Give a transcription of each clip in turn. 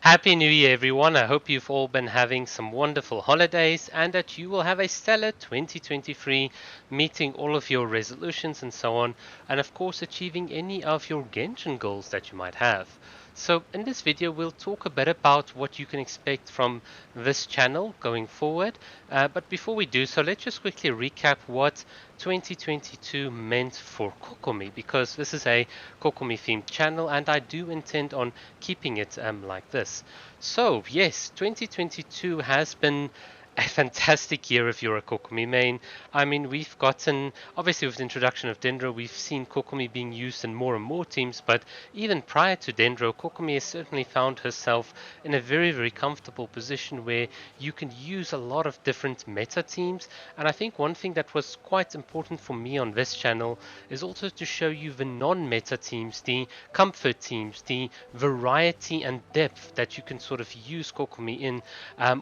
Happy New Year, everyone. I hope you've all been having some wonderful holidays and that you will have a stellar 2023, meeting all of your resolutions and so on, and of course, achieving any of your Genshin goals that you might have. So, in this video, we'll talk a bit about what you can expect from this channel going forward. But before we do so, let's just quickly recap what 2022 meant for Kokomi, because this is a Kokomi themed channel and I do intend on keeping it like this. So yes, 2022 has been a fantastic year if you're a Kokomi main. I mean, we've gotten, obviously with the introduction of Dendro, we've seen Kokomi being used in more and more teams, but even prior to Dendro, Kokomi has certainly found herself in a very, very comfortable position where you can use a lot of different meta teams. And I think one thing that was quite important for me on this channel is also to show you the non-meta teams, the comfort teams, the variety and depth that you can sort of use Kokomi in,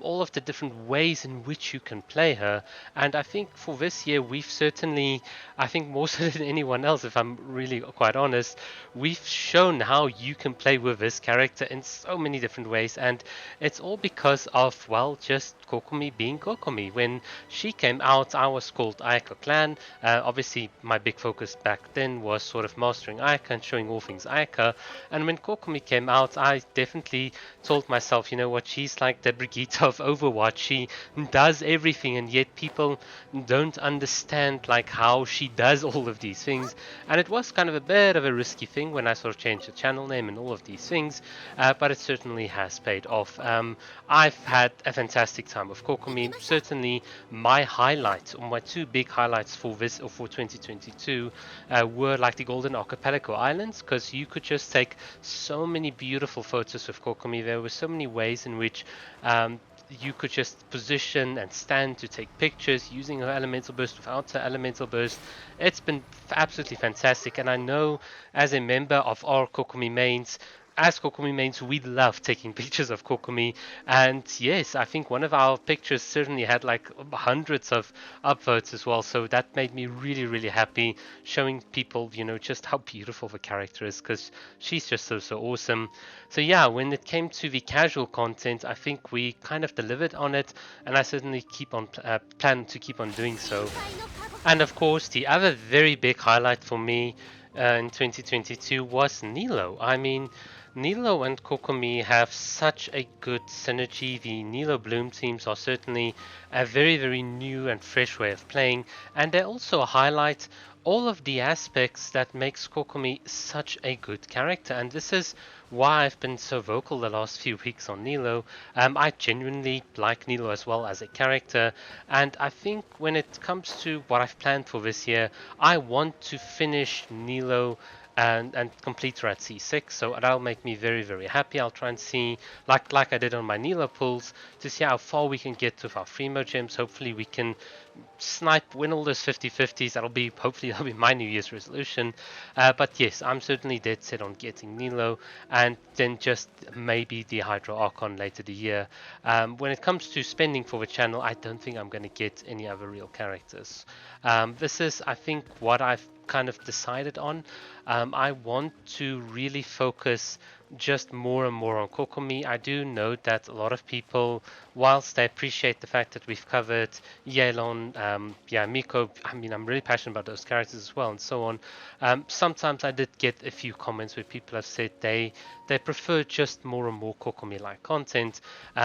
all of the different ways in which you can play her. And I think for this year, we've certainly, I think more so than anyone else, if I'm really quite honest, we've shown how you can play with this character in so many different ways. And it's all because of, well, just Kokomi being Kokomi. When she came out, I was called Ayaka Clan. Obviously, my big focus back then was sort of mastering Ayaka and showing all things Ayaka. And when Kokomi came out, I definitely told myself, you know what, she's like the Brigitte of Overwatch. She does everything, and yet people don't understand like how she does all of these things. And it was kind of a bit of a risky thing when I sort of changed the channel name and all of these things, but it certainly has paid off. I've had a fantastic time with Kokomi. Certainly, my highlights, or my two big highlights for this or for 2022, were like the Golden Archipelago Islands, because you could just take so many beautiful photos with Kokomi. There were so many ways in which you could just position and stand to take pictures using her elemental burst without her elemental burst. It's been absolutely fantastic, and I know as a member of our Kokomi mains, as Kokomi mains, we love taking pictures of Kokomi. And yes, I think one of our pictures certainly had like hundreds of upvotes as well. So that made me really, really happy, showing people, you know, just how beautiful the character is, because she's just so, so awesome. So yeah, when it came to the casual content, I think we kind of delivered on it, and I certainly keep on plan to keep on doing so. And of course, the other very big highlight for me in 2022 was Nilo. I mean, Nilo and Kokomi have such a good synergy. The Nilo Bloom teams are certainly a very, very new and fresh way of playing, and they also highlight all of the aspects that makes Kokomi such a good character. And this is why I've been so vocal the last few weeks on Nilo. I genuinely like Nilo as well as a character, and I think when it comes to what I've planned for this year, I want to finish Nilo and complete her at C6, so that'll make me very, very happy. I'll try and see, like I did on my Nilo pulls, to see how far we can get with our Freemo gems. Hopefully we can snipe, win all those 50-50s. Hopefully that'll be my New Year's resolution. But yes, I'm certainly dead set on getting Nilo, and then just maybe the Hydro Archon later the year. When it comes to spending for the channel, I don't think I'm going to get any other real characters. This is, I think, what I've kind of decided on. I want to really focus just more and more on Kokomi. I do know that a lot of people, whilst they appreciate the fact that we've covered Yelan, Miko, I mean, I'm really passionate about those characters as well, and so on. Sometimes I did get a few comments where people have said they prefer just more and more Kokomi-like content.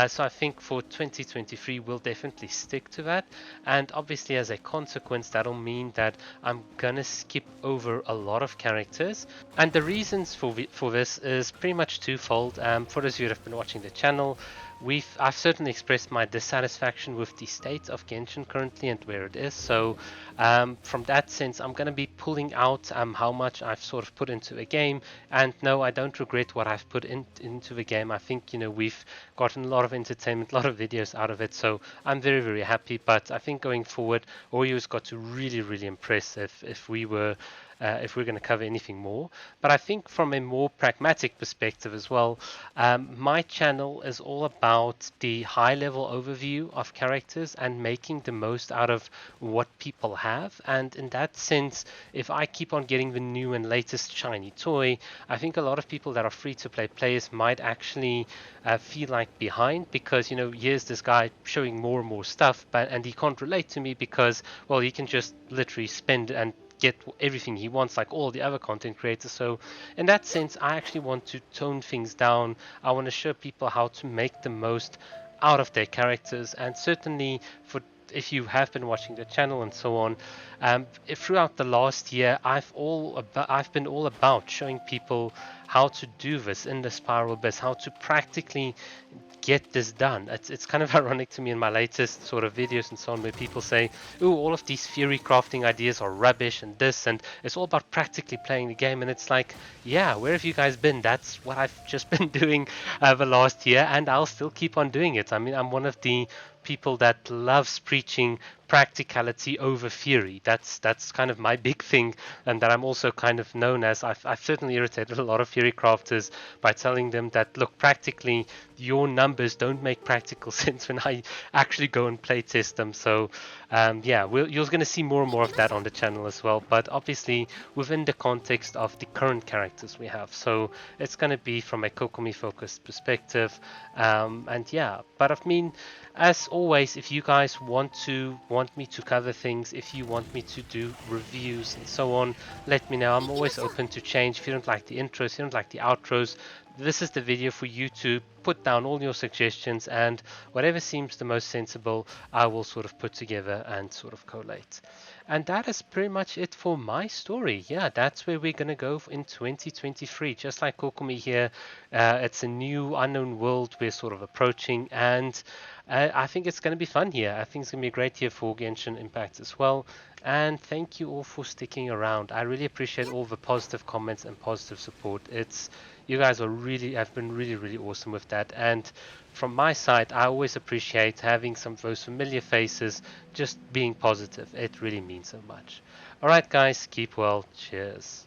So I think for 2023, we'll definitely stick to that. And obviously, as a consequence, that'll mean that I'm gonna skip over a lot of characters. And the reasons for this is pretty much twofold. For those of you who have been watching the channel, I've certainly expressed my dissatisfaction with the state of Genshin currently and where it is. So from that sense, I'm going to be pulling out how much I've sort of put into a game. And no, I don't regret what I've put into the game. I think, you know, we've gotten a lot of entertainment, a lot of videos out of it. So I'm very, very happy. But I think going forward, Oyo's got to really, really impress if we were if we're going to cover anything more. But I think from a more pragmatic perspective as well, my channel is all about the high level overview of characters and making the most out of what people have. And in that sense, if I keep on getting the new and latest shiny toy, I think a lot of people that are free to play players might actually feel like behind, because here's this guy showing more and more stuff, and he can't relate to me because, well, he can just literally spend and get everything he wants like all the other content creators. So in that sense, I actually want to tone things down. I want to show people how to make the most out of their characters, and certainly for if you have been watching the channel and so on, throughout the last year, I've been all about showing people how to do this in the Spiral Abyss, how to practically get this done. It's kind of ironic to me in my latest sort of videos and so on, where people say, "Ooh, all of these theory crafting ideas are rubbish and this, and it's all about practically playing the game." And it's like, yeah, where have you guys been? That's what I've just been doing the last year, and I'll still keep on doing it. I mean, I'm one of the people that loves preaching practicality over theory. That's kind of my big thing, and that I'm also kind of known as. I've certainly irritated a lot of theory crafters by telling them that, look, practically your numbers don't make practical sense when I actually go and play test them. So yeah, you're going to see more and more of that on the channel as well, but obviously within the context of the current characters we have. So it's going to be from a Kokomi focused perspective, and yeah, but I mean, as always, if you guys want me to cover things, if you want me to do reviews and so on, let me know. I'm always open to change. If you don't like the intros, if you don't like the outros, this is the video for you to put down all your suggestions, and whatever seems the most sensible, I will sort of put together and sort of collate. And that is pretty much it for my story. Yeah, that's where we're going to go in 2023. Just like Kokomi here, it's a new unknown world we're sort of approaching, and I think it's going to be fun here. I think it's going to be a great year for Genshin Impact as well. And thank you all for sticking around. I really appreciate all the positive comments and positive support. You guys have been really awesome with that. And from my side, I always appreciate having some of those familiar faces just being positive. It really means so much. All right, guys, keep well. Cheers.